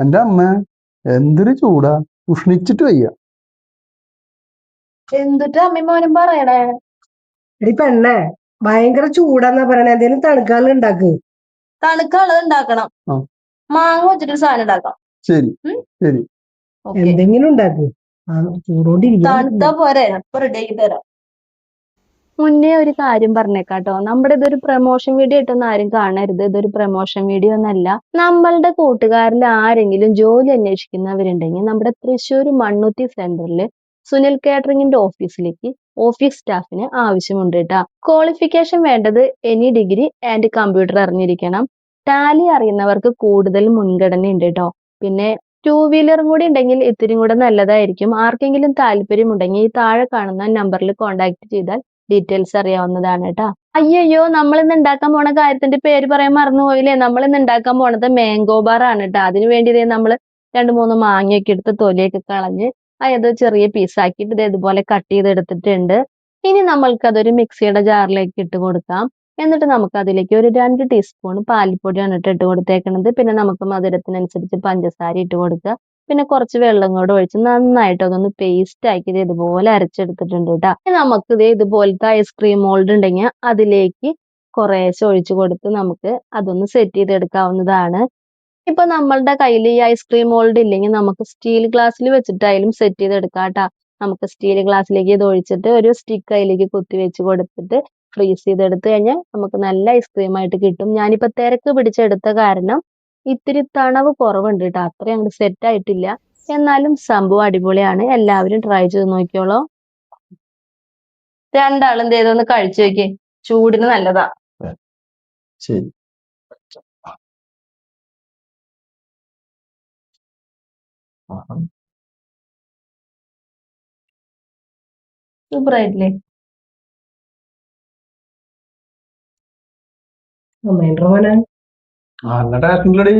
എന്റെ അമ്മ എന്തൊരു ചൂടാ, ഉഷ്ണിച്ചിട്ട് വയ്യ. എന്തിട്ട് അമ്മയും മോനും പറയണേ? എടി പെണ്ണേ, ഭയങ്കര ചൂടാന്നാ പറയണേ. എന്തേലും തണുക്കാനുള്ള ഉണ്ടാക്ക്. തണുക്കാനുള്ളത് ഉണ്ടാക്കണം. ആ. മാങ്ങ വെച്ചിട്ടൊരു സാധനം ഉണ്ടാക്കാം. ശരി ശരി. ഓക്കേ. എന്തെങ്കിലും ഉണ്ടാക്ക്. ചൂടോണ്ടിരിക്കാൻ തണുത്താ പോരെ, അപ്പൊ റെഡി ആക്കി തരാം. മുന്നേ ഒരു കാര്യം പറഞ്ഞേക്കാട്ടോ, നമ്മുടെ ഇതൊരു പ്രൊമോഷൻ വീഡിയോ ആയിട്ടൊന്നും ആരും കാണരുത്. ഇതൊരു പ്രൊമോഷൻ വീഡിയോ ഒന്നല്ല. നമ്മളുടെ കൂട്ടുകാരിൽ ആരെങ്കിലും ജോലി അന്വേഷിക്കുന്നവരുണ്ടെങ്കിൽ നമ്മുടെ തൃശ്ശൂർ മണ്ണുത്തി സെന്ററിൽ സുനിൽ കാറ്ററിംഗിന്റെ ഓഫീസിലേക്ക് ഓഫീസ് സ്റ്റാഫിന് ആവശ്യമുണ്ട് കേട്ടാ. ക്വാളിഫിക്കേഷൻ വേണ്ടത് എനി ഡിഗ്രി ആൻഡ് കമ്പ്യൂട്ടർ അറിഞ്ഞിരിക്കണം. ടാലി അറിയുന്നവർക്ക് കൂടുതൽ മുൻഗണന ഉണ്ട് കേട്ടോ. പിന്നെ 2 വീലറും കൂടി ഉണ്ടെങ്കിൽ ഇത്തിരി കൂടെ നല്ലതായിരിക്കും. ആർക്കെങ്കിലും താല്പര്യം ഉണ്ടെങ്കിൽ ഈ താഴെ കാണുന്ന നമ്പറിൽ കോൺടാക്ട് ചെയ്താൽ ഡീറ്റെയിൽസ് അറിയാവുന്നതാണ് കേട്ടാ. അയ്യോ, നമ്മൾ ഇന്ന് ഉണ്ടാക്കാൻ പോണ കാര്യത്തിന്റെ പേര് പറയാൻ മറന്നുപോയില്ലേ. നമ്മൾ ഇന്ന് ഉണ്ടാക്കാൻ പോണത് മാംഗോ ബാർ ആണ് കേട്ടോ. അതിനു വേണ്ടി നമ്മൾ 2-3 മാങ്ങയൊക്കെ എടുത്ത് തൊലിയൊക്കെ കളഞ്ഞ് അത് ചെറിയ പീസാക്കിയിട്ട് ഇതുപോലെ കട്ട് ചെയ്തെടുത്തിട്ടുണ്ട്. ഇനി നമ്മൾക്ക് അതൊരു മിക്സിയുടെ ജാറിലേക്ക് ഇട്ട് കൊടുക്കാം. എന്നിട്ട് നമുക്ക് അതിലേക്ക് ഒരു 2 ടീസ്പൂൺ പാൽപ്പൊടിയാണ് ഇട്ട് കൊടുത്തേക്കണത്. പിന്നെ നമുക്ക് മധുരത്തിനനുസരിച്ച് പഞ്ചസാര ഇട്ട് കൊടുക്കുക. പിന്നെ കുറച്ച് വെള്ളം കൂടെ ഒഴിച്ച് നന്നായിട്ട് അതൊന്ന് പേസ്റ്റ് ആക്കി ഇതുപോലെ അരച്ചെടുത്തിട്ടുണ്ട് കേട്ടോ. നമുക്ക് ഇതുപോലത്തെ ഐസ്ക്രീം മോൾഡ് ഉണ്ടെങ്കിൽ അതിലേക്ക് കുറേശ്ശെ ഒഴിച്ചു കൊടുത്ത് നമുക്ക് അതൊന്ന് സെറ്റ് ചെയ്തെടുക്കാവുന്നതാണ്. ഇപ്പൊ നമ്മളുടെ കയ്യിൽ ഈ ഐസ്ക്രീം മോൾഡ് ഇല്ലെങ്കിൽ നമുക്ക് സ്റ്റീൽ ഗ്ലാസ്സിൽ വെച്ചിട്ടായാലും സെറ്റ് ചെയ്തെടുക്കാം കേട്ടോ. നമുക്ക് സ്റ്റീൽ ഗ്ലാസ്സിലേക്ക് ഇത് ഒഴിച്ചിട്ട് ഒരു സ്റ്റിക്ക് അതിലേക്ക് കുത്തി വെച്ച് കൊടുത്തിട്ട് ഫ്രീസ് ചെയ്തെടുത്ത് കഴിഞ്ഞാൽ നമുക്ക് നല്ല ഐസ്ക്രീം ആയിട്ട് കിട്ടും. ഞാനിപ്പോ തിരക്ക് പിടിച്ചെടുത്ത കാരണം ഇത്തിരി തണവ് കുറവുണ്ട് കേട്ടോ. അത്രയും അങ്ങോട്ട് സെറ്റ് ആയിട്ടില്ല. എന്നാലും സംഭവം അടിപൊളിയാണ്. എല്ലാവരും ട്രൈ ചെയ്ത് നോക്കിയോളൂ. രണ്ടാളും ചെയ്തൊന്ന് കഴിച്ചു നോക്കി, ചൂടിന് നല്ലതാ. ശരി. സൂപ്പർ ആയിട്ടില്ലേ? നന്നായിട്ട് മോനെ. നല്ല ടേസ്റ്റ് ഉണ്ടടി.